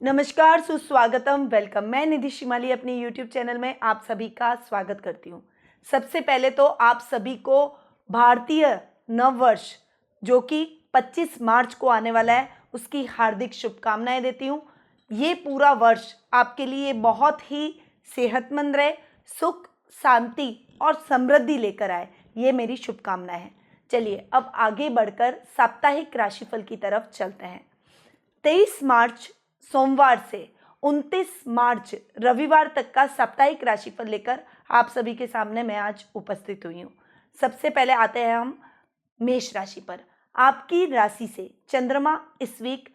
नमस्कार, सुस्वागतम, वेलकम। मैं निधि शिमाली अपनी यूट्यूब चैनल में आप सभी का स्वागत करती हूँ। सबसे पहले तो आप सभी को भारतीय नववर्ष जो कि 25 मार्च को आने वाला है उसकी हार्दिक शुभकामनाएं देती हूँ। ये पूरा वर्ष आपके लिए बहुत ही सेहतमंद रहे, सुख, शांति और समृद्धि लेकर आए, ये मेरी शुभकामनाएं हैं। चलिए अब आगे बढ़कर साप्ताहिक राशिफल की तरफ चलते हैं। 23 मार्च सोमवार से 29 मार्च रविवार तक का साप्ताहिक राशिफल लेकर आप सभी के सामने मैं आज उपस्थित हुई हूँ। सबसे पहले आते हैं हम मेष राशि पर। आपकी राशि से चंद्रमा इस वीक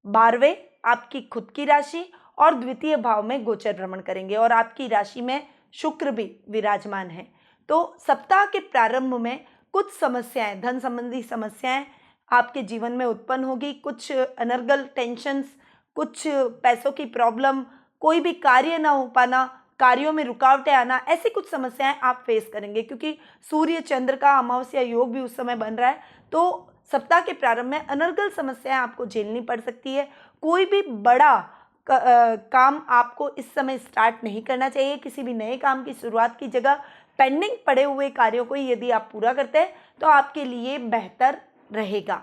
12वें आपकी खुद की राशि और द्वितीय भाव में गोचर भ्रमण करेंगे और आपकी राशि में शुक्र भी विराजमान है। तो सप्ताह के प्रारंभ में कुछ समस्याएं, धन संबंधी समस्याएं आपके जीवन में उत्पन्न होगी। कुछ अनर्गल टेंशन्स, कुछ पैसों की प्रॉब्लम, कोई भी कार्य ना हो पाना, कार्यों में रुकावटें आना, ऐसी कुछ समस्याएं आप फेस करेंगे क्योंकि सूर्य चंद्र का अमावस्या योग भी उस समय बन रहा है। तो सप्ताह के प्रारंभ में अनर्गल समस्याएं आपको झेलनी पड़ सकती है। कोई भी बड़ा काम आपको इस समय स्टार्ट नहीं करना चाहिए। किसी भी नए काम की शुरुआत की जगह पेंडिंग पड़े हुए कार्यों को यदि आप पूरा करते हैं तो आपके लिए बेहतर रहेगा।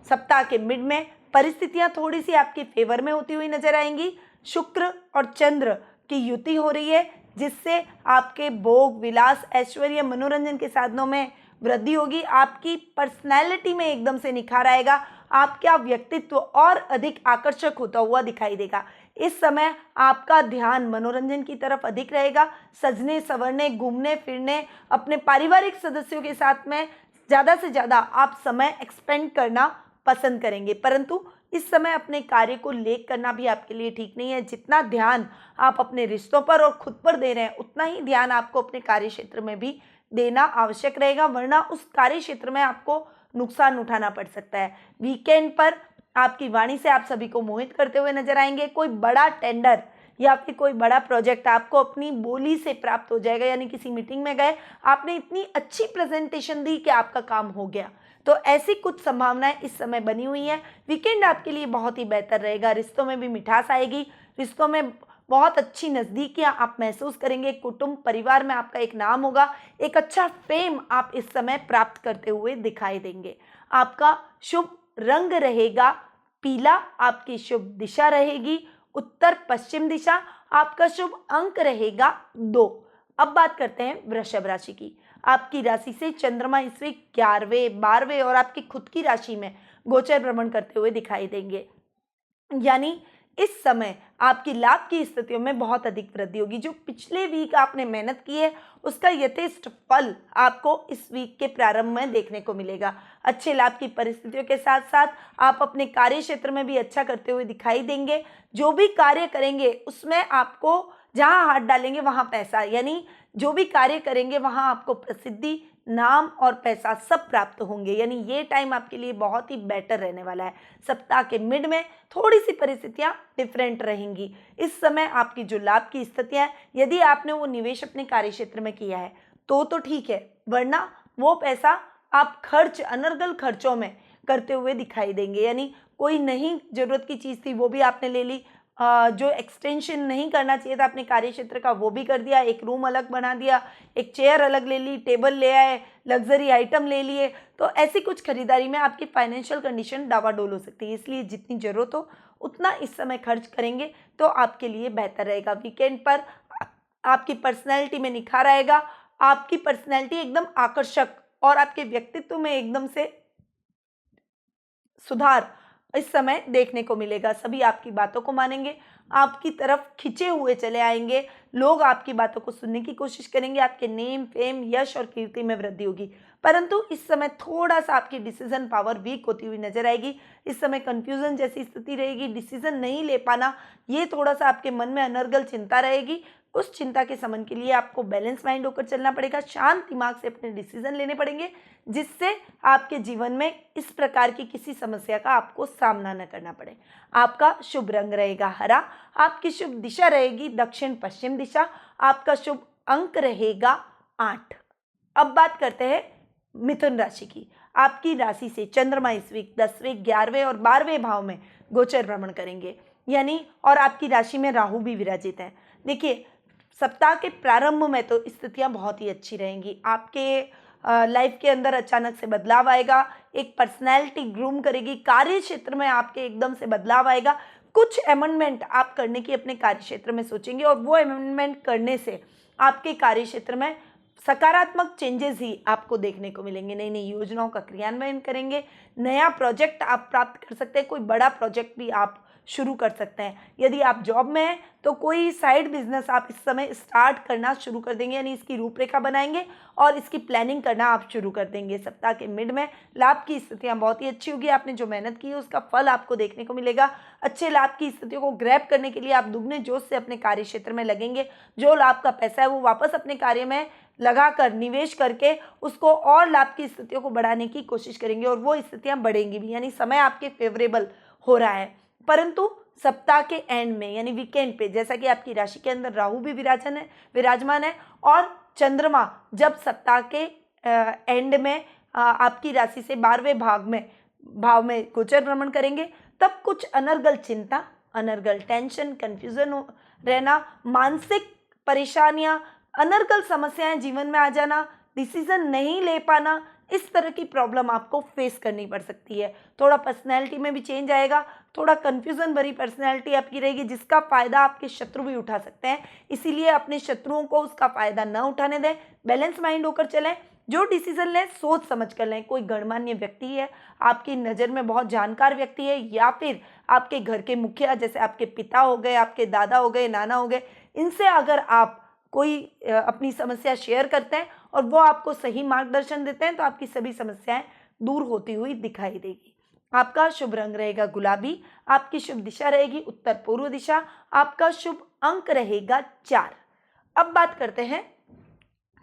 सप्ताह के मिड में परिस्थितियां थोड़ी सी आपके फेवर में होती हुई नजर आएंगी। शुक्र और चंद्र की युति हो रही है जिससे आपके भोग विलास, ऐश्वर्य, मनोरंजन के साधनों में वृद्धि होगी। आपकी पर्सनैलिटी में एकदम से निखार आएगा। आपका व्यक्तित्व और अधिक आकर्षक होता हुआ दिखाई देगा। इस समय आपका ध्यान मनोरंजन की तरफ अधिक रहेगा। सजने संवरने, घूमने फिरने, अपने पारिवारिक सदस्यों के साथ में ज़्यादा से ज़्यादा आप समय एक्सपेंड करना पसंद करेंगे, परंतु इस समय अपने कार्य को लेक करना भी आपके लिए ठीक नहीं है। जितना ध्यान आप अपने रिश्तों पर और खुद पर दे रहे हैं उतना ही ध्यान आपको अपने कार्य क्षेत्र में भी देना आवश्यक रहेगा, वरना उस कार्य क्षेत्र में आपको नुकसान उठाना पड़ सकता है। वीकेंड पर आपकी वाणी से आप सभी को मोहित करते हुए नजर आएंगे। कोई बड़ा टेंडर या फिर कोई बड़ा प्रोजेक्ट आपको अपनी बोली से प्राप्त हो जाएगा, यानी किसी मीटिंग में गए, आपने इतनी अच्छी प्रेजेंटेशन दी कि आपका काम हो गया। तो ऐसी कुछ संभावनाएं इस समय बनी हुई हैं। वीकेंड आपके लिए बहुत ही बेहतर रहेगा। रिश्तों में भी मिठास आएगी, रिश्तों में बहुत अच्छी नज़दीकियां आप महसूस करेंगे। कुटुंब परिवार में आपका एक नाम होगा, एक अच्छा फेम आप इस समय प्राप्त करते हुए दिखाई देंगे। आपका शुभ रंग रहेगा पीला, आपकी शुभ दिशा रहेगी उत्तर पश्चिम दिशा, आपका शुभ अंक रहेगा 2। अब बात करते हैं वृषभ राशि की। आपकी राशि से चंद्रमा इस वीक 11वें 12वें और आपकी खुद की राशि में गोचर भ्रमण करते हुए दिखाई देंगे, यानी इस समय आपकी लाभ की स्थितियों में बहुत अधिक वृद्धि होगी। जो पिछले वीक आपने मेहनत की है उसका यथेष्ट फल आपको इस वीक के प्रारंभ में देखने को मिलेगा। अच्छे लाभ की परिस्थितियों के साथ साथ आप अपने कार्य क्षेत्र में भी अच्छा करते हुए दिखाई देंगे। जो भी कार्य करेंगे उसमें आपको जहां हाथ डालेंगे वहां पैसा, यानी जो भी कार्य करेंगे वहां आपको प्रसिद्धि, नाम और पैसा सब प्राप्त होंगे। यानी ये टाइम आपके लिए बहुत ही बेटर रहने वाला है। सप्ताह के मिड में थोड़ी सी परिस्थितियां डिफरेंट रहेंगी। इस समय आपकी जो लाभ की स्थितियां, यदि आपने वो निवेश अपने कार्य क्षेत्र में किया है तो ठीक है, वरना वो पैसा आप खर्च, अनर्गल खर्चों में करते हुए दिखाई देंगे। यानी कोई नहीं जरूरत की चीज़ थी वो भी आपने ले ली, जो एक्सटेंशन नहीं करना चाहिए था अपने कार्य क्षेत्र का वो भी कर दिया, एक रूम अलग बना दिया, एक चेयर अलग ले ली, टेबल ले आए, लग्जरी आइटम ले लिए। तो ऐसी कुछ खरीदारी में आपकी फाइनेंशियल कंडीशन डावाडोल हो सकती है, इसलिए जितनी ज़रूरत हो उतना इस समय खर्च करेंगे तो आपके लिए बेहतर रहेगा। वीकेंड पर आपकी पर्सनैलिटी में निखार आएगा। आपकी पर्सनैलिटी एकदम आकर्षक और आपके व्यक्तित्व में एकदम से सुधार इस समय देखने को मिलेगा। सभी आपकी बातों को मानेंगे, आपकी तरफ खिंचे हुए चले आएंगे। लोग आपकी बातों को सुनने की कोशिश करेंगे। आपके नेम, फेम, यश और कीर्ति में वृद्धि होगी, परंतु इस समय थोड़ा सा आपकी डिसीजन पावर वीक होती हुई नजर आएगी। इस समय कंफ्यूजन जैसी स्थिति रहेगी, डिसीजन नहीं ले पाना, ये थोड़ा सा आपके मन में अनर्गल चिंता रहेगी। उस चिंता के शमन के लिए आपको बैलेंस माइंड होकर चलना पड़ेगा, शांत दिमाग से अपने डिसीजन लेने पड़ेंगे, जिससे आपके जीवन में इस प्रकार की किसी समस्या का आपको सामना न करना पड़े। आपका शुभ रंग रहेगा हरा, आपकी शुभ दिशा रहेगी दक्षिण पश्चिम दिशा, आपका शुभ अंक रहेगा 8। अब बात करते हैं मिथुन राशि की। आपकी राशि से चंद्रमा इस वीक 10वें 11वें और 12वें भाव में गोचर भ्रमण करेंगे। यानी और आपकी राशि में राहु भी विराजित है। देखिए, सप्ताह के प्रारंभ में तो स्थितियां बहुत ही अच्छी रहेंगी। आपके लाइफ के अंदर अचानक से बदलाव आएगा, एक पर्सनैलिटी ग्रूम करेगी, कार्य क्षेत्र में आपके एकदम से बदलाव आएगा। कुछ अमेंडमेंट आप करने की अपने कार्य क्षेत्र में सोचेंगे और वो अमेंडमेंट करने से आपके कार्य क्षेत्र में सकारात्मक चेंजेस ही आपको देखने को मिलेंगे। नई नई योजनाओं का क्रियान्वयन करेंगे, नया प्रोजेक्ट आप प्राप्त कर सकते हैं, कोई बड़ा प्रोजेक्ट भी आप शुरू कर सकते हैं। यदि आप जॉब में हैं तो कोई साइड बिजनेस आप इस समय स्टार्ट करना शुरू कर देंगे, यानी इसकी रूपरेखा बनाएंगे और इसकी प्लानिंग करना आप शुरू कर देंगे। सप्ताह के मिड में लाभ की स्थितियां बहुत ही अच्छी होगी। आपने जो मेहनत की है उसका फल आपको देखने को मिलेगा। अच्छे लाभ की स्थितियों को ग्रैब करने के लिए आप दुगने जोश से अपने कार्य क्षेत्र में लगेंगे। जो लाभ का पैसा है वो वापस अपने कार्य में लगाकर निवेश करके उसको और लाभ की स्थितियों को बढ़ाने की कोशिश करेंगे और वो स्थितियां बढ़ेंगी भी, यानी समय आपके फेवरेबल हो रहा है। परंतु सप्ताह के एंड में यानी वीकेंड पे, जैसा कि आपकी राशि के अंदर राहु भी विराजमान है और चंद्रमा जब सप्ताह के एंड में आपकी राशि से 12वें भाव में गोचर भ्रमण करेंगे, तब कुछ अनर्गल चिंता, अनर्गल टेंशन, कंफ्यूजन रहना, मानसिक परेशानियां, अनर्गल समस्याएं जीवन में आ जाना, डिसीजन नहीं ले पाना, इस तरह की प्रॉब्लम आपको फेस करनी पड़ सकती है। थोड़ा पर्सनैलिटी में भी चेंज आएगा, थोड़ा कन्फ्यूजन भरी पर्सनैलिटी आपकी रहेगी जिसका फ़ायदा आपके शत्रु भी उठा सकते हैं। इसीलिए अपने शत्रुओं को उसका फ़ायदा न उठाने दें, बैलेंस माइंड होकर चलें, जो डिसीजन लें सोच समझ कर लें। कोई गणमान्य व्यक्ति है, आपकी नज़र में बहुत जानकार व्यक्ति है, या फिर आपके घर के मुखिया जैसे आपके पिता हो गए, आपके दादा हो गए, नाना हो गए, इनसे अगर आप कोई अपनी समस्या शेयर करते हैं और वो आपको सही मार्गदर्शन देते हैं तो आपकी सभी समस्याएं दूर होती हुई दिखाई देगी। आपका शुभ रंग रहेगा गुलाबी, आपकी शुभ दिशा रहेगी उत्तर पूर्व दिशा, आपका शुभ अंक रहेगा 4। अब बात करते हैं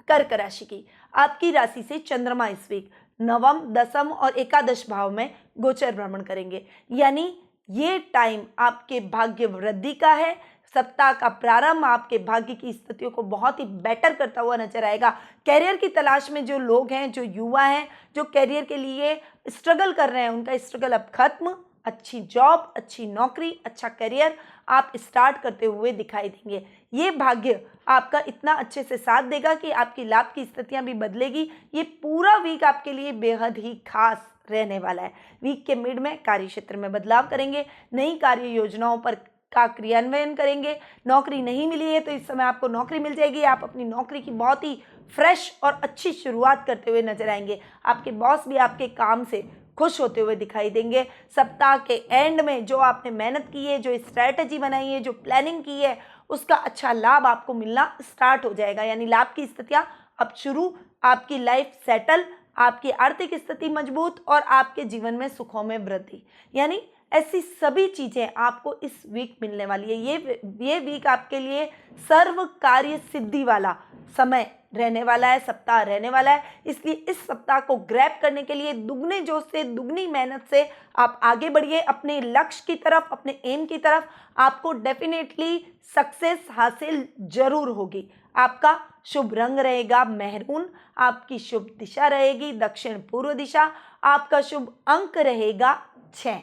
कर्क राशि की। आपकी राशि से चंद्रमा इस वीक 9, 10 और एकादश भाव में गोचर भ्रमण करेंगे, यानी ये टाइम आपके भाग्य वृद्धि का है। सप्ताह का प्रारंभ आपके भाग्य की स्थितियों को बहुत ही बेटर करता हुआ नजर आएगा। कैरियर की तलाश में जो लोग हैं, जो युवा हैं, जो कैरियर के लिए स्ट्रगल कर रहे हैं, उनका स्ट्रगल अब खत्म। अच्छी जॉब, अच्छी नौकरी, अच्छा करियर आप स्टार्ट करते हुए दिखाई देंगे। ये भाग्य आपका इतना अच्छे से साथ देगा कि आपकी लाभ की स्थितियां भी बदलेगी। ये पूरा वीक आपके लिए बेहद ही खास रहने वाला है। वीक के मिड में कार्य क्षेत्र में बदलाव करेंगे, नई कार्य योजनाओं पर का क्रियान्वयन करेंगे। नौकरी नहीं मिली है तो इस समय आपको नौकरी मिल जाएगी। आप अपनी नौकरी की बहुत ही फ्रेश और अच्छी शुरुआत करते हुए नजर आएंगे। आपके बॉस भी आपके काम से खुश होते हुए दिखाई देंगे। सप्ताह के एंड में जो आपने मेहनत की है, जो स्ट्रैटेजी बनाई है, जो प्लानिंग की है, उसका अच्छा लाभ आपको मिलना स्टार्ट हो जाएगा। यानी लाभ की स्थितियां अब शुरू, आपकी लाइफ सेटल, आपकी आर्थिक स्थिति मजबूत और आपके जीवन में सुखों में वृद्धि, यानी ऐसी सभी चीजें आपको इस वीक मिलने वाली है। ये वीक आपके लिए सर्व कार्य सिद्धि वाला समय रहने वाला है, सप्ताह रहने वाला है। इसलिए इस सप्ताह को ग्रैब करने के लिए दुगने जोश से, दुगनी मेहनत से आप आगे बढ़िए अपने लक्ष्य की तरफ, अपने एम की तरफ। आपको डेफिनेटली सक्सेस हासिल जरूर होगी। आपका शुभ रंग रहेगा मैरून, आपकी शुभ दिशा रहेगी दक्षिण पूर्व दिशा, आपका शुभ अंक रहेगा 6।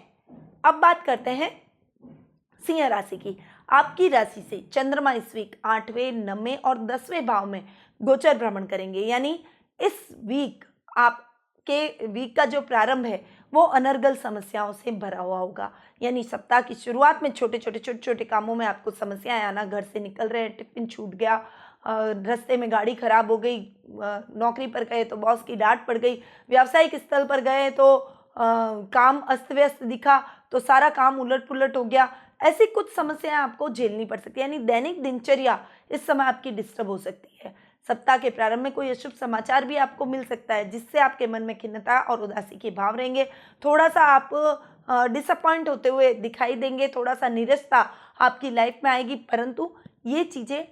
अब बात करते हैं सिंह राशि की। आपकी राशि से चंद्रमा इस वीक 8वें, 9वें और 10वें भाव में गोचर भ्रमण करेंगे, यानी इस वीक आपके वीक का जो प्रारंभ है वो अनर्गल समस्याओं से भरा हुआ होगा। यानी सप्ताह की शुरुआत में छोटे छोटे कामों में आपको समस्याएं आना, घर से निकल रहे हैं, टिफिन छूट गया, रास्ते में गाड़ी खराब हो गई, नौकरी पर गए तो बॉस की डांट पड़ गई, व्यावसायिक स्थल पर गए तो काम अस्त व्यस्त दिखा तो सारा काम उलट पुलट हो गया। ऐसी कुछ समस्याएं आपको झेलनी पड़ सकती है, यानी दैनिक दिनचर्या इस समय आपकी डिस्टर्ब हो सकती है। सप्ताह के प्रारंभ में कोई अशुभ समाचार भी आपको मिल सकता है जिससे आपके मन में खिन्नता और उदासी के भाव रहेंगे। थोड़ा सा आप डिसअपॉइंट होते हुए दिखाई देंगे, थोड़ा सा निराशा आपकी लाइफ में आएगी, परंतु ये चीज़ें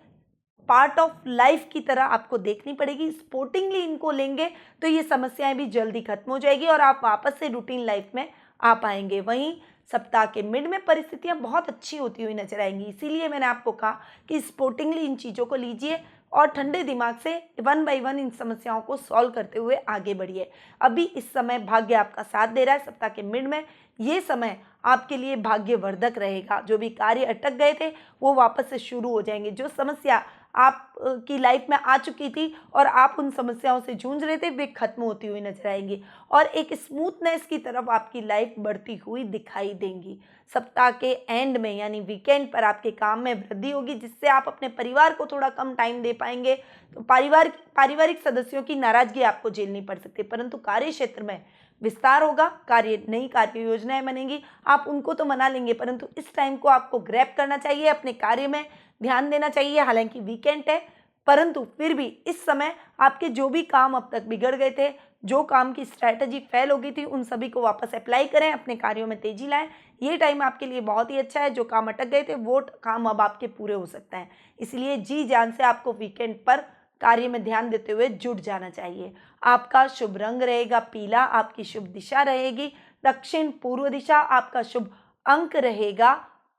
पार्ट ऑफ लाइफ की तरह आपको देखनी पड़ेगी। स्पोर्टिंगली इनको लेंगे तो ये समस्याएं भी जल्दी खत्म हो जाएगी और आप वापस से रूटीन लाइफ में आ पाएंगे। वहीं सप्ताह के मिड में परिस्थितियां बहुत अच्छी होती हुई नजर आएंगी, इसीलिए मैंने आपको कहा कि स्पोर्टिंगली इन चीज़ों को लीजिए। और ठंडे दिमाग से वन बाय वन इन समस्याओं को सॉल्व करते हुए आगे बढ़िए। अभी इस समय भाग्य आपका साथ दे रहा है। सप्ताह के मिड में ये समय आपके लिए भाग्यवर्धक रहेगा। जो भी कार्य अटक गए थे वो वापस से शुरू हो जाएंगे। जो समस्या आप की लाइफ में आ चुकी थी और आप उन समस्याओं से जूझ रहे थे, वे खत्म होती हुई नजर आएंगी और एक स्मूथनेस की तरफ आपकी लाइफ बढ़ती हुई दिखाई देंगी। सप्ताह के एंड में यानी वीकेंड पर आपके काम में वृद्धि होगी, जिससे आप अपने परिवार को थोड़ा कम टाइम दे पाएंगे। तो पारिवारिक सदस्यों की नाराजगी आपको झेलनी पड़ सकती है, परंतु कार्य क्षेत्र में विस्तार होगा। नई कार्य योजनाएं बनेंगी, आप उनको तो मना लेंगे, परंतु इस टाइम को आपको ग्रैब करना चाहिए, अपने कार्य में ध्यान देना चाहिए। हालांकि वीकेंड है, परंतु फिर भी इस समय आपके जो भी काम अब तक बिगड़ गए थे, जो काम की स्ट्रैटेजी फेल हो गई थी, उन सभी को वापस अप्लाई करें, अपने कार्यों में तेजी लाएं। ये टाइम आपके लिए बहुत ही अच्छा है। जो काम अटक गए थे वो काम अब आपके पूरे हो सकते हैं, इसलिए जी जान से आपको वीकेंड पर कार्य में ध्यान देते हुए जुट जाना चाहिए। आपका शुभ रंग रहेगा पीला, आपकी शुभ दिशा रहेगी दक्षिण पूर्व दिशा, आपका शुभ अंक रहेगा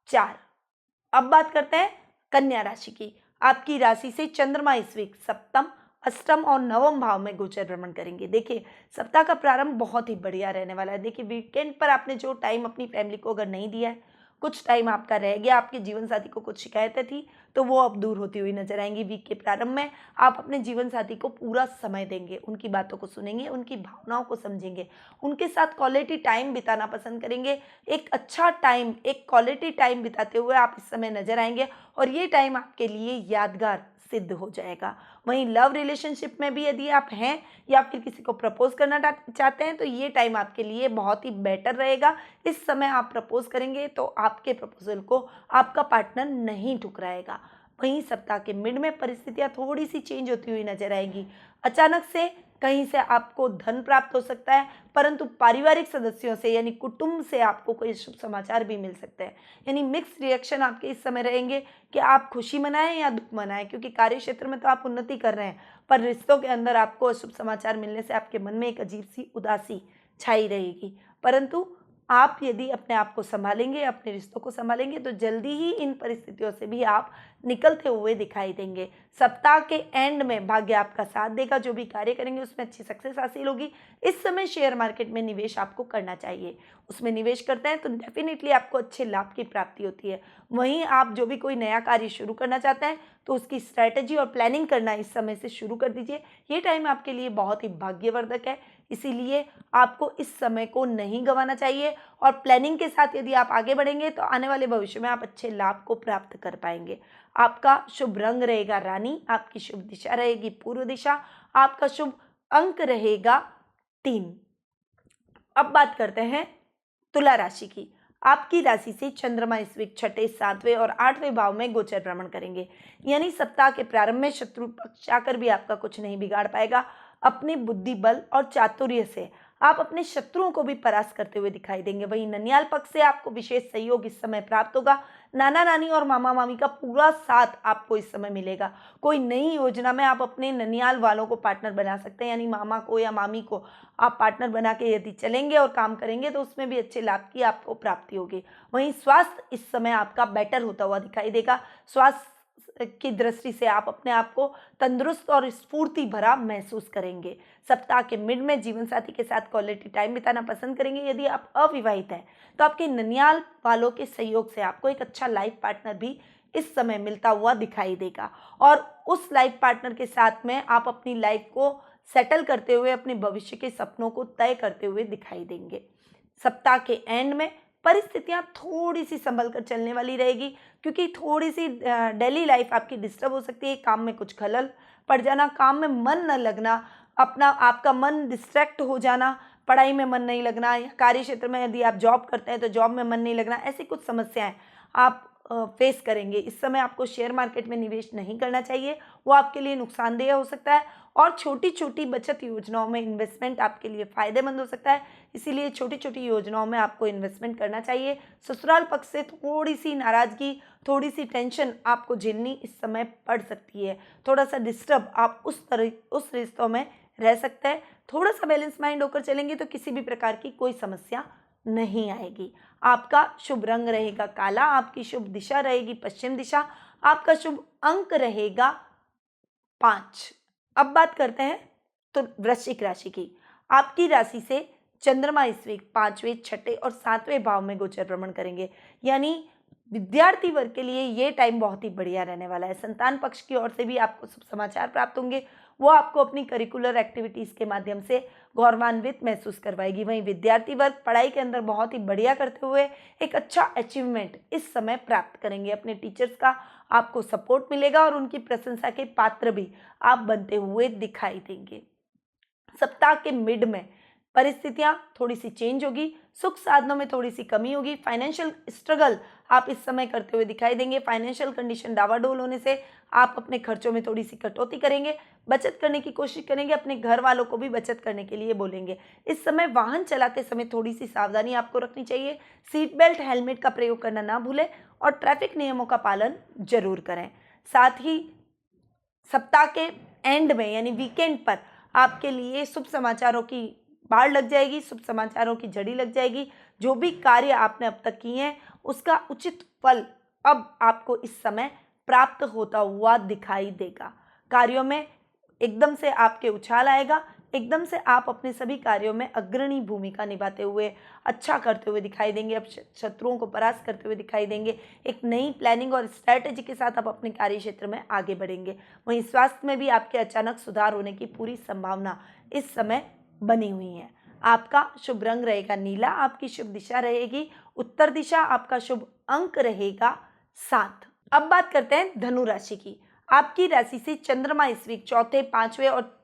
4। अब बात करते हैं कन्या राशि की। आपकी राशि से चंद्रमा इस वीक सप्तम, अष्टम और नवम भाव में गोचर भ्रमण करेंगे। देखिए सप्ताह का प्रारंभ बहुत ही बढ़िया रहने वाला है। देखिए वीकेंड पर आपने जो टाइम अपनी फैमिली को अगर नहीं दिया है, कुछ टाइम आपका रह गया, आपके जीवन साथी को कुछ शिकायतें थी तो वो अब दूर होती हुई नजर आएंगी। वीक के प्रारंभ में आप अपने जीवन साथी को पूरा समय देंगे, उनकी बातों को सुनेंगे, उनकी भावनाओं को समझेंगे, उनके साथ क्वालिटी टाइम बिताना पसंद करेंगे। एक अच्छा टाइम, एक क्वालिटी टाइम बिताते हुए आप इस समय नजर आएंगे और ये टाइम आपके लिए यादगार सिद्ध हो जाएगा। वहीं लव रिलेशनशिप में भी यदि आप हैं या फिर किसी को प्रपोज करना चाहते हैं तो ये टाइम आपके लिए बहुत ही बेटर रहेगा। इस समय आप प्रपोज करेंगे तो आपके प्रपोजल को आपका पार्टनर नहीं ठुकराएगा। वहीं सप्ताह के मिड में परिस्थितियां थोड़ी सी चेंज होती हुई नजर आएगी। अचानक से कहीं से आपको धन प्राप्त हो सकता है, परंतु पारिवारिक सदस्यों से यानी कुटुंब से आपको कोई शुभ समाचार भी मिल सकते हैं। यानी मिक्स रिएक्शन आपके इस समय रहेंगे कि आप खुशी मनाएं या दुख मनाएं, क्योंकि कार्य क्षेत्र में तो आप उन्नति कर रहे हैं, पर रिश्तों के अंदर आपको अशुभ समाचार मिलने से आपके मन में एक अजीब सी उदासी छाई रहेगी। परंतु आप यदि अपने आप को संभालेंगे, अपने रिश्तों को संभालेंगे तो जल्दी ही इन परिस्थितियों से भी आप निकलते हुए दिखाई देंगे। सप्ताह के एंड में भाग्य आपका साथ देगा। जो भी कार्य करेंगे उसमें अच्छी सक्सेस हासिल होगी। इस समय शेयर मार्केट में निवेश आपको करना चाहिए। उसमें निवेश करते हैं तो डेफिनेटली आपको अच्छे लाभ की प्राप्ति होती है। वहीं आप जो भी कोई नया कार्य शुरू करना चाहते हैं तो उसकी स्ट्रैटेजी और प्लानिंग करना इस समय से शुरू कर दीजिए। ये टाइम आपके लिए बहुत ही भाग्यवर्धक है, इसीलिए आपको इस समय को नहीं गंवाना चाहिए और प्लानिंग के साथ यदि आप आगे बढ़ेंगे तो आने वाले भविष्य में आप अच्छे लाभ को प्राप्त कर पाएंगे। आपका शुभ रंग रहेगा रानी, आपकी शुभ दिशा रहेगी पूर्व दिशा, आपका शुभ अंक रहेगा 3। अब बात करते हैं तुला राशि की। आपकी राशि से चंद्रमा इस वीक छठे, सातवें और 8वें भाव में गोचर भ्रमण करेंगे। यानी सप्ताह के प्रारंभ में शत्रु पक्ष आकर भी आपका कुछ नहीं बिगाड़ पाएगा। अपने बुद्धि बल और चातुर्य से आप अपने शत्रुओं को भी परास्त करते हुए दिखाई देंगे। वहीं ननियाल पक्ष से आपको विशेष सहयोग इस समय प्राप्त होगा। नाना नानी और मामा मामी का पूरा साथ आपको इस समय मिलेगा। कोई नई योजना में आप अपने ननियाल वालों को पार्टनर बना सकते हैं, यानी मामा को या मामी को आप पार्टनर बना के यदि चलेंगे और काम करेंगे तो उसमें भी अच्छे लाभ की आपको प्राप्ति होगी। वहीं स्वास्थ्य इस समय आपका बेटर होता हुआ दिखाई देगा। स्वास्थ्य की दृष्टि से आप अपने आप को तंदुरुस्त और स्फूर्ति भरा महसूस करेंगे। सप्ताह के मिड में जीवन साथी के साथ क्वालिटी टाइम बिताना पसंद करेंगे। यदि आप अविवाहित हैं तो आपके ननियाल वालों के सहयोग से आपको एक अच्छा लाइफ पार्टनर भी इस समय मिलता हुआ दिखाई देगा और उस लाइफ पार्टनर के साथ में आप अपनी लाइफ को सेटल करते हुए अपने भविष्य के सपनों को तय करते हुए दिखाई देंगे। सप्ताह के एंड में परिस्थितियां थोड़ी सी संभल कर चलने वाली रहेगी, क्योंकि थोड़ी सी डेली लाइफ आपकी डिस्टर्ब हो सकती है। काम में कुछ खलल पड़ जाना, काम में मन न लगना, आपका मन डिस्ट्रैक्ट हो जाना, पढ़ाई में मन नहीं लगना, या कार्य क्षेत्र में यदि आप जॉब करते हैं तो जॉब में मन नहीं लगना, ऐसी कुछ समस्याएं आप फेस करेंगे। इस समय आपको शेयर मार्केट में निवेश नहीं करना चाहिए, वो आपके लिए नुकसानदेह हो सकता है और छोटी छोटी बचत योजनाओं में इन्वेस्टमेंट आपके लिए फायदेमंद हो सकता है, इसीलिए छोटी छोटी योजनाओं में आपको इन्वेस्टमेंट करना चाहिए। ससुराल पक्ष से थोड़ी सी नाराजगी, थोड़ी सी टेंशन आपको झेलनी इस समय पड़ सकती है। थोड़ा सा डिस्टर्ब आप उस रिश्तों में रह सकते हैं। थोड़ा सा बैलेंस माइंड होकर चलेंगे तो किसी भी प्रकार की कोई समस्या नहीं आएगी। आपका शुभ रंग रहेगा काला, आपकी शुभ दिशा रहेगी पश्चिम दिशा, आपका शुभ अंक रहेगा 5। अब बात करते हैं तो वृश्चिक राशि की। आपकी राशि से चंद्रमा इस वीक 5वें, 6ठे और 7वें भाव में गोचर भ्रमण करेंगे, यानी विद्यार्थी वर्ग के लिए ये टाइम बहुत ही बढ़िया रहने वाला है। संतान पक्ष की ओर से भी आपको शुभ समाचार प्राप्त होंगे, वो आपको अपनी करिकुलर एक्टिविटीज़ के माध्यम से गौरवान्वित महसूस करवाएगी। वहीं विद्यार्थी वर्ग पढ़ाई के अंदर बहुत ही बढ़िया करते हुए एक अच्छा अचीवमेंट इस समय प्राप्त करेंगे। अपने टीचर्स का आपको सपोर्ट मिलेगा और उनकी प्रशंसा के पात्र भी आप बनते हुए दिखाई देंगे। सप्ताह के मिड में परिस्थितियां थोड़ी सी चेंज होगी, सुख साधनों में थोड़ी सी कमी होगी, फाइनेंशियल स्ट्रगल आप इस समय करते हुए दिखाई देंगे। फाइनेंशियल कंडीशन डावाडोल होने से आप अपने खर्चों में थोड़ी सी कटौती करेंगे, बचत करने की कोशिश करेंगे, अपने घर वालों को भी बचत करने के लिए बोलेंगे। इस समय वाहन चलाते समय थोड़ी सी सावधानी आपको रखनी चाहिए। सीट बेल्ट, हेलमेट का प्रयोग करना ना भूलें और ट्रैफिक नियमों का पालन जरूर करें। साथ ही सप्ताह के एंड में यानी वीकेंड पर आपके लिए शुभ समाचारों की बाढ़ लग जाएगी, शुभ समाचारों की झड़ी लग जाएगी। जो भी कार्य आपने अब तक किए हैं उसका उचित फल अब आपको इस समय प्राप्त होता हुआ दिखाई देगा। कार्यों में एकदम से आपके उछाल आएगा, एकदम से आप अपने सभी कार्यों में अग्रणी भूमिका निभाते हुए अच्छा करते हुए दिखाई देंगे। अब शत्रुओं को परास्त करते हुए दिखाई देंगे। एक नई प्लानिंग और स्ट्रैटेजी के साथ आप अपने कार्य क्षेत्र में आगे बढ़ेंगे। वहीं स्वास्थ्य में भी आपके अचानक सुधार होने की पूरी संभावना इस समय बनी हुई है। आपका शुभ रंग रहेगा नीला, आपकी शुभ दिशा रहेगी उत्तर दिशा, आपका शुभ अंक रहेगा 7। अब बात करते हैं धनु राशि की। आपकी राशि से चंद्रमा इस वीक 4थे, 5वें और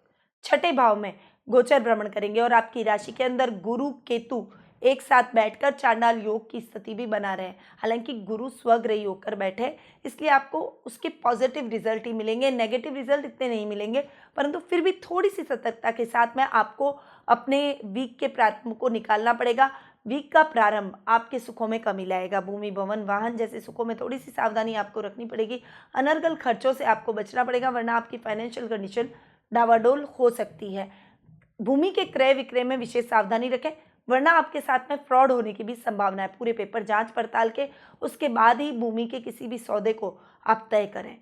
6ठे भाव में गोचर भ्रमण करेंगे और आपकी राशि के अंदर गुरु केतु एक साथ बैठकर चांडाल योग की स्थिति भी बना रहे हैं। हालांकि गुरु स्वग्रह योग कर बैठे, इसलिए आपको उसके पॉजिटिव रिजल्ट ही मिलेंगे, नेगेटिव रिजल्ट इतने नहीं मिलेंगे, परंतु फिर भी थोड़ी सी सतर्कता के साथ में आपको अपने वीक के प्रारंभ को निकालना पड़ेगा। वीक का प्रारंभ आपके सुखों में कमी लाएगा। भूमि, भवन, वाहन जैसे सुखों में थोड़ी सी सावधानी आपको रखनी पड़ेगी। अनर्गल खर्चों से आपको बचना पड़ेगा, वरना आपकी फाइनेंशियल कंडीशन डावाडोल हो सकती है। भूमि के क्रय विक्रय में विशेष सावधानी रखें, वरना आपके साथ में फ्रॉड होने की भी संभावना है। पूरे पेपर जांच पड़ताल के उसके बाद ही भूमि के किसी भी सौदे को आप तय करें।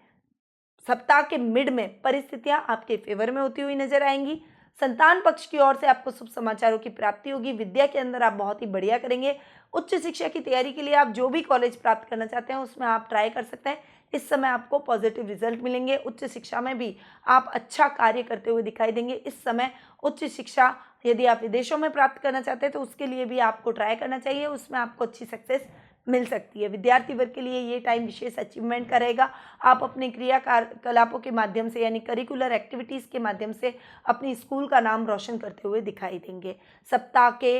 सप्ताह के मिड में परिस्थितियां आपके फेवर में होती हुई नजर आएंगी। संतान पक्ष की ओर से आपको शुभ समाचारों की प्राप्ति होगी। विद्या के अंदर आप बहुत ही बढ़िया करेंगे। उच्च शिक्षा की तैयारी के लिए आप जो भी कॉलेज प्राप्त करना चाहते हैं उसमें आप ट्राई कर सकते हैं। इस समय आपको पॉजिटिव रिजल्ट मिलेंगे। उच्च शिक्षा में भी आप अच्छा कार्य करते हुए दिखाई देंगे। इस समय उच्च शिक्षा यदि आप विदेशों में प्राप्त करना चाहते हैं तो उसके लिए भी आपको ट्राई करना चाहिए, उसमें आपको अच्छी सक्सेस मिल सकती है। विद्यार्थी वर्ग के लिए ये टाइम विशेष अचीवमेंट का रहेगा। आप अपने क्रियाकलापों के माध्यम से यानी करिकुलर एक्टिविटीज़ के माध्यम से अपनी स्कूल का नाम रोशन करते हुए दिखाई देंगे। सप्ताह के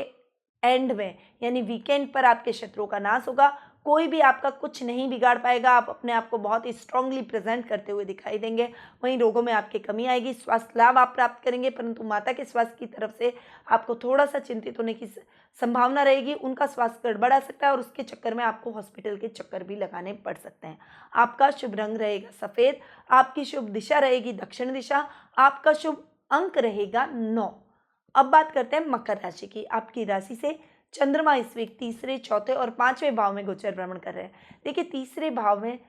एंड में यानी वीकेंड पर आपके शत्रुओं का नाश होगा। कोई भी आपका कुछ नहीं बिगाड़ पाएगा। आप अपने आप को बहुत ही स्ट्रांगली प्रेजेंट करते हुए दिखाई देंगे। वहीं रोगों में आपकी कमी आएगी। स्वास्थ्य लाभ आप प्राप्त करेंगे, परंतु माता के स्वास्थ्य की तरफ से आपको थोड़ा सा चिंतित होने की संभावना रहेगी। उनका स्वास्थ्य गड़बड़ा सकता है और उसके चक्कर में आपको हॉस्पिटल के चक्कर भी लगाने पड़ सकते हैं। आपका शुभ रंग रहेगा सफ़ेद, आपकी शुभ दिशा रहेगी दक्षिण दिशा, आपका शुभ अंक रहेगा 9। अब बात करते हैं मकर राशि की। आपकी राशि से चंद्रमा इस वीक 3रे, 4थे और 5वें भाव में गोचर भ्रमण कर रहे हैं। देखिए 3रे भाव में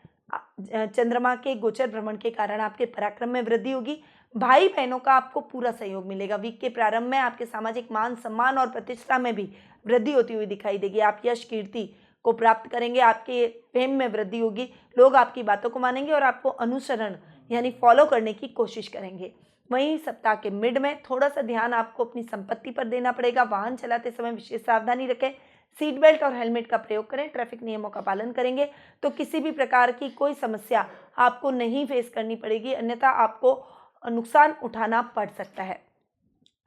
चंद्रमा के गोचर भ्रमण के कारण आपके पराक्रम में वृद्धि होगी। भाई बहनों का आपको पूरा सहयोग मिलेगा। वीक के प्रारंभ में आपके सामाजिक मान सम्मान और प्रतिष्ठा में भी वृद्धि होती हुई दिखाई देगी। आप यश कीर्ति को प्राप्त करेंगे। आपके फेम में वृद्धि होगी। लोग आपकी बातों को मानेंगे और आपको अनुसरण यानी फॉलो करने की कोशिश करेंगे। वहीं सप्ताह के मिड में थोड़ा सा ध्यान आपको अपनी संपत्ति पर देना पड़ेगा। वाहन चलाते समय विशेष सावधानी रखें। सीट बेल्ट और हेलमेट का प्रयोग करें। ट्रैफिक नियमों का पालन करेंगे तो किसी भी प्रकार की कोई समस्या आपको नहीं फेस करनी पड़ेगी, अन्यथा आपको नुकसान उठाना पड़ सकता है।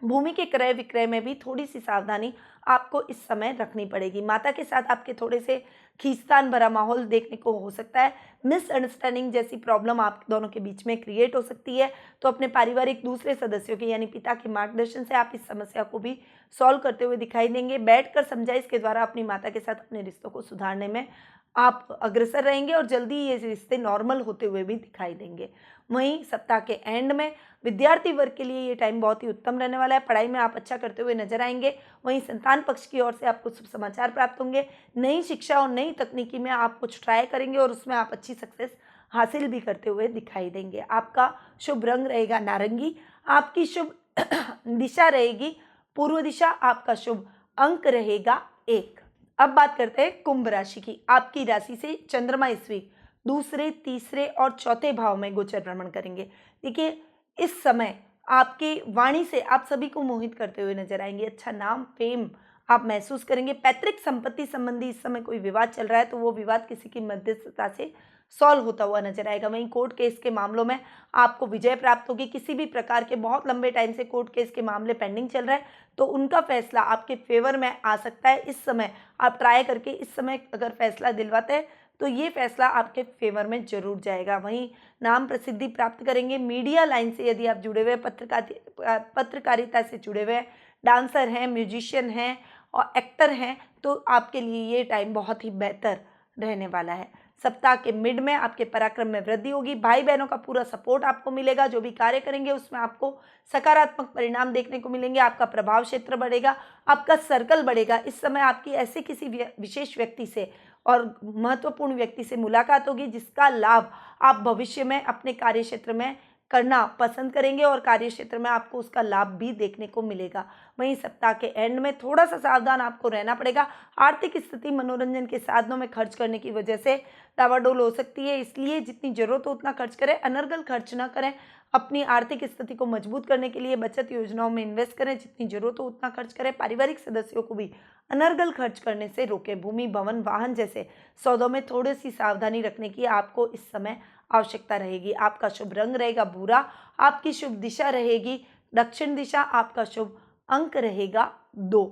भूमि के क्रय विक्रय में भी थोड़ी सी सावधानी आपको इस समय रखनी पड़ेगी। माता के साथ आपके थोड़े से खींचतान भरा माहौल देखने को हो सकता है। मिसअंडरस्टैंडिंग जैसी प्रॉब्लम आप दोनों के बीच में क्रिएट हो सकती है, तो अपने पारिवारिक दूसरे सदस्यों के यानी पिता के मार्गदर्शन से आप इस समस्या को भी सॉल्व करते हुए दिखाई देंगे। बैठकर समझाइश के द्वारा अपनी माता के साथ अपने रिश्तों को सुधारने में आप अग्रसर रहेंगे और जल्दी ये रिश्ते नॉर्मल होते हुए भी दिखाई देंगे। वहीं सप्ताह के एंड में विद्यार्थी वर्ग के लिए ये टाइम बहुत ही उत्तम रहने वाला है। पढ़ाई में आप अच्छा करते हुए नजर आएंगे। वहीं संतान पक्ष की ओर से आपको शुभ समाचार प्राप्त होंगे। नई शिक्षा और नई तकनीकी में आप कुछ ट्राई करेंगे और उसमें आप अच्छी सक्सेस हासिल भी करते हुए दिखाई देंगे। आपका शुभ रंग रहेगा नारंगी, आपकी शुभ दिशा रहेगी पूर्व दिशा, आपका शुभ अंक रहेगा 1। अब बात करते हैं कुंभ राशि की। आपकी राशि से चंद्रमा इस वीक दूसरे, तीसरे और चौथे भाव में गोचर भ्रमण करेंगे। देखिए, इस समय आपके वाणी से आप सभी को मोहित करते हुए नजर आएंगे। अच्छा नाम, फेम आप महसूस करेंगे। पैतृक संपत्ति संबंधी इस समय कोई विवाद चल रहा है तो वो विवाद किसी की मध्यस्थता से सॉल्व होता हुआ नजर आएगा। वहीं कोर्ट केस के मामलों में आपको विजय प्राप्त होगी। किसी भी प्रकार के बहुत लंबे टाइम से कोर्ट केस के मामले पेंडिंग चल रहे हैं तो उनका फैसला आपके फेवर में आ सकता है। इस समय आप ट्राई करके इस समय अगर फैसला दिलवाते हैं तो ये फैसला आपके फेवर में जरूर जाएगा। वहीं नाम प्रसिद्धि प्राप्त करेंगे। मीडिया लाइन से यदि आप जुड़े हुए, पत्रकारिता से जुड़े हुए, डांसर हैं, म्यूजिशियन हैं और एक्टर हैं तो आपके लिए ये टाइम बहुत ही बेहतर रहने वाला है। सप्ताह के मिड में आपके पराक्रम में वृद्धि होगी। भाई बहनों का पूरा सपोर्ट आपको मिलेगा। जो भी कार्य करेंगे उसमें आपको सकारात्मक परिणाम देखने को मिलेंगे। आपका प्रभाव क्षेत्र बढ़ेगा, आपका सर्कल बढ़ेगा। इस समय आपकी ऐसे किसी विशेष व्यक्ति से और महत्वपूर्ण व्यक्ति से मुलाकात होगी जिसका लाभ आप भविष्य में अपने कार्य क्षेत्र में करना पसंद करेंगे और कार्य क्षेत्र में आपको उसका लाभ भी देखने को मिलेगा। वहीं सप्ताह के एंड में थोड़ा सा सावधान आपको रहना पड़ेगा। आर्थिक स्थिति मनोरंजन के साधनों में खर्च करने की वजह से डावाडोल हो सकती है, इसलिए जितनी जरूरत हो उतना खर्च करें, अनर्गल खर्च ना करें। अपनी आर्थिक स्थिति को मजबूत करने के लिए बचत योजनाओं में इन्वेस्ट करें, जितनी जरूरत हो उतना खर्च करें। पारिवारिक सदस्यों को भी अनर्गल खर्च करने से रोकें। भूमि, भवन, वाहन जैसे सौदों में थोड़ी सी सावधानी रखने की आपको इस समय आवश्यकता रहेगी। आपका शुभ रंग रहेगा भूरा, आपकी शुभ दिशा रहेगी दक्षिण दिशा, आपका शुभ अंक रहेगा 2।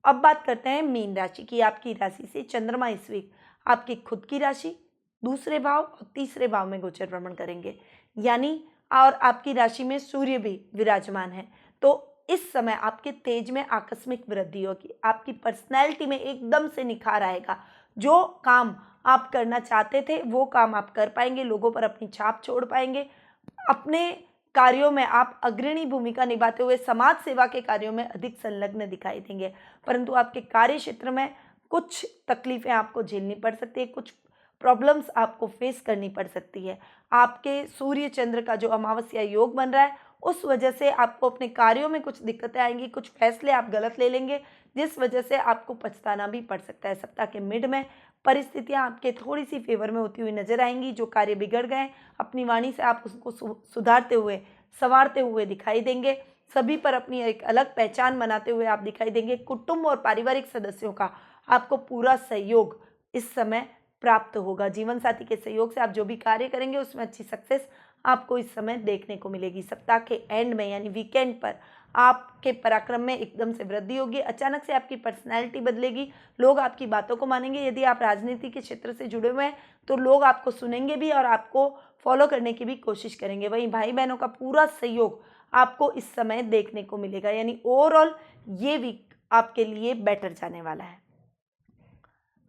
अब बात करते हैं मीन राशि की। आपकी राशि से चंद्रमा इस वीक आपकी खुद की राशि दूसरे भाव और तीसरे भाव में गोचर भ्रमण करेंगे, यानी और आपकी राशि में सूर्य भी विराजमान है। तो इस समय आपके तेज में आकस्मिक वृद्धि होगी। आपकी पर्सनैलिटी में एकदम से निखार आएगा। जो काम आप करना चाहते थे वो काम आप कर पाएंगे, लोगों पर अपनी छाप छोड़ पाएंगे। अपने कार्यों में आप अग्रणी भूमिका निभाते हुए समाज सेवा के कार्यों में अधिक संलग्न दिखाई देंगे। परंतु आपके कार्य क्षेत्र में कुछ तकलीफें आपको झेलनी पड़ सकती है, कुछ प्रॉब्लम्स आपको फेस करनी पड़ सकती है। आपके सूर्य चंद्र का जो अमावस्या योग बन रहा है उस वजह से आपको अपने कार्यों में कुछ दिक्कतें आएंगी, कुछ फैसले आप गलत ले लेंगे जिस वजह से आपको पछताना भी पड़ सकता है। सप्ताह के मिड में परिस्थितियां आपके थोड़ी सी फेवर में होती हुई नजर आएंगी। जो कार्य बिगड़ गए अपनी वाणी से आप उसको सुधारते हुए, संवारते हुए दिखाई देंगे। सभी पर अपनी एक अलग पहचान बनाते हुए आप दिखाई देंगे। कुटुंब और पारिवारिक सदस्यों का आपको पूरा सहयोग इस समय प्राप्त होगा। जीवन साथी के सहयोग से आप जो भी कार्य करेंगे उसमें अच्छी सक्सेस आपको इस समय देखने को मिलेगी। सप्ताह के एंड में यानी वीकेंड पर आपके पराक्रम में एकदम से वृद्धि होगी। अचानक से आपकी पर्सनैलिटी बदलेगी, लोग आपकी बातों को मानेंगे। यदि आप राजनीति के क्षेत्र से जुड़े हुए हैं तो लोग आपको सुनेंगे भी और आपको फॉलो करने की भी कोशिश करेंगे। वहीं भाई बहनों का पूरा सहयोग आपको इस समय देखने को मिलेगा, यानी ओवरऑल ये वीक आपके लिए बेटर जाने वाला है।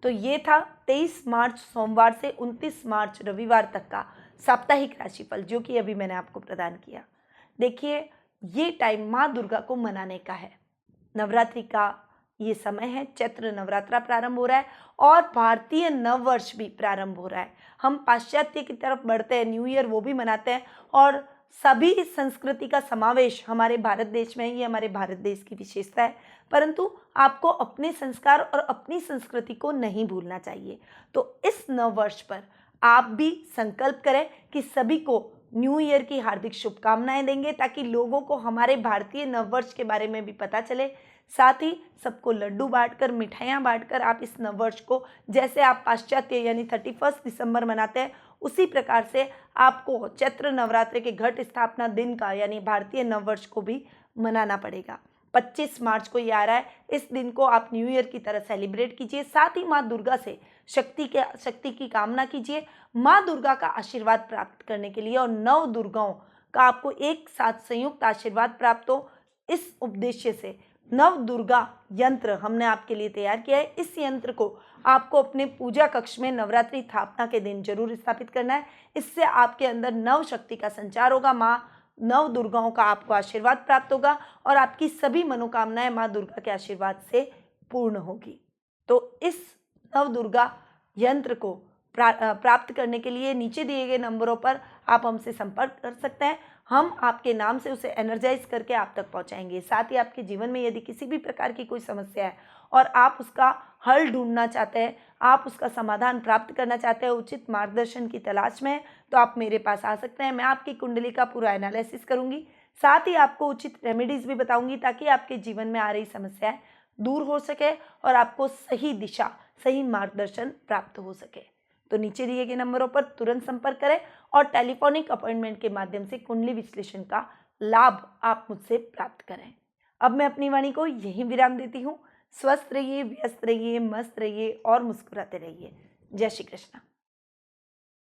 तो ये था 23 मार्च सोमवार से 29 मार्च रविवार तक का साप्ताहिक राशिफल जो कि अभी मैंने आपको प्रदान किया। देखिए, ये टाइम माँ दुर्गा को मनाने का है। नवरात्रि का ये समय है, चैत्र नवरात्रा प्रारंभ हो रहा है और भारतीय नववर्ष भी प्रारंभ हो रहा है। हम पाश्चात्य की तरफ बढ़ते हैं, न्यू ईयर वो भी मनाते हैं और सभी संस्कृति का समावेश हमारे भारत देश में है। ये हमारे भारत देश की विशेषता है, परंतु आपको अपने संस्कार और अपनी संस्कृति को नहीं भूलना चाहिए। तो इस नववर्ष पर आप भी संकल्प करें कि सभी को न्यू ईयर की हार्दिक शुभकामनाएं देंगे ताकि लोगों को हमारे भारतीय नववर्ष के बारे में भी पता चले। साथ ही सबको लड्डू बांटकर, मिठाइयाँ बांटकर आप इस नववर्ष को, जैसे आप पाश्चात्य यानी 31 दिसंबर मनाते हैं उसी प्रकार से आपको चैत्र नवरात्रि के घट स्थापना दिन का यानी भारतीय नववर्ष को भी मनाना पड़ेगा। 25 मार्च को ये आ रहा है। इस दिन को आप न्यू ईयर की तरह सेलिब्रेट कीजिए। साथ ही माँ दुर्गा से शक्ति की कामना कीजिए। माँ दुर्गा का आशीर्वाद प्राप्त करने के लिए और 9 दुर्गाओं का आपको एक साथ संयुक्त आशीर्वाद प्राप्त हो, इस उद्देश्य से नव दुर्गा यंत्र हमने आपके लिए तैयार किया है। इस यंत्र को आपको अपने पूजा कक्ष में नवरात्रि स्थापना के दिन जरूर स्थापित करना है। इससे आपके अंदर नव शक्ति का संचार होगा, माँ नव दुर्गाओं का आपको आशीर्वाद प्राप्त होगा और आपकी सभी मनोकामनाएं माँ दुर्गा के आशीर्वाद से पूर्ण होगी। तो इस नव दुर्गा यंत्र को प्राप्त करने के लिए नीचे दिए गए नंबरों पर आप हमसे संपर्क कर सकते हैं। हम आपके नाम से उसे एनर्जाइज करके आप तक पहुंचाएंगे। साथ ही आपके जीवन में यदि किसी भी प्रकार की कोई समस्या है और आप उसका हल ढूंढना चाहते हैं, आप उसका समाधान प्राप्त करना चाहते हैं, उचित मार्गदर्शन की तलाश में हैं, तो आप मेरे पास आ सकते हैं। मैं आपकी कुंडली का पूरा एनालिसिस करूंगी, साथ ही आपको उचित रेमेडीज भी बताऊंगी ताकि आपके जीवन में आ रही समस्याएं दूर हो सके और आपको सही दिशा, सही मार्गदर्शन प्राप्त हो सके। तो नीचे दिए गए नंबरों पर तुरंत संपर्क करें और टेलीफोनिक अपॉइंटमेंट के माध्यम से कुंडली विश्लेषण का लाभ आप मुझसे प्राप्त करें। अब मैं अपनी वाणी को यहीं विराम देती हूँ। स्वस्थ रहिए, व्यस्त रहिए, मस्त रहिए और मुस्कुराते रहिए। जय श्री कृष्ण।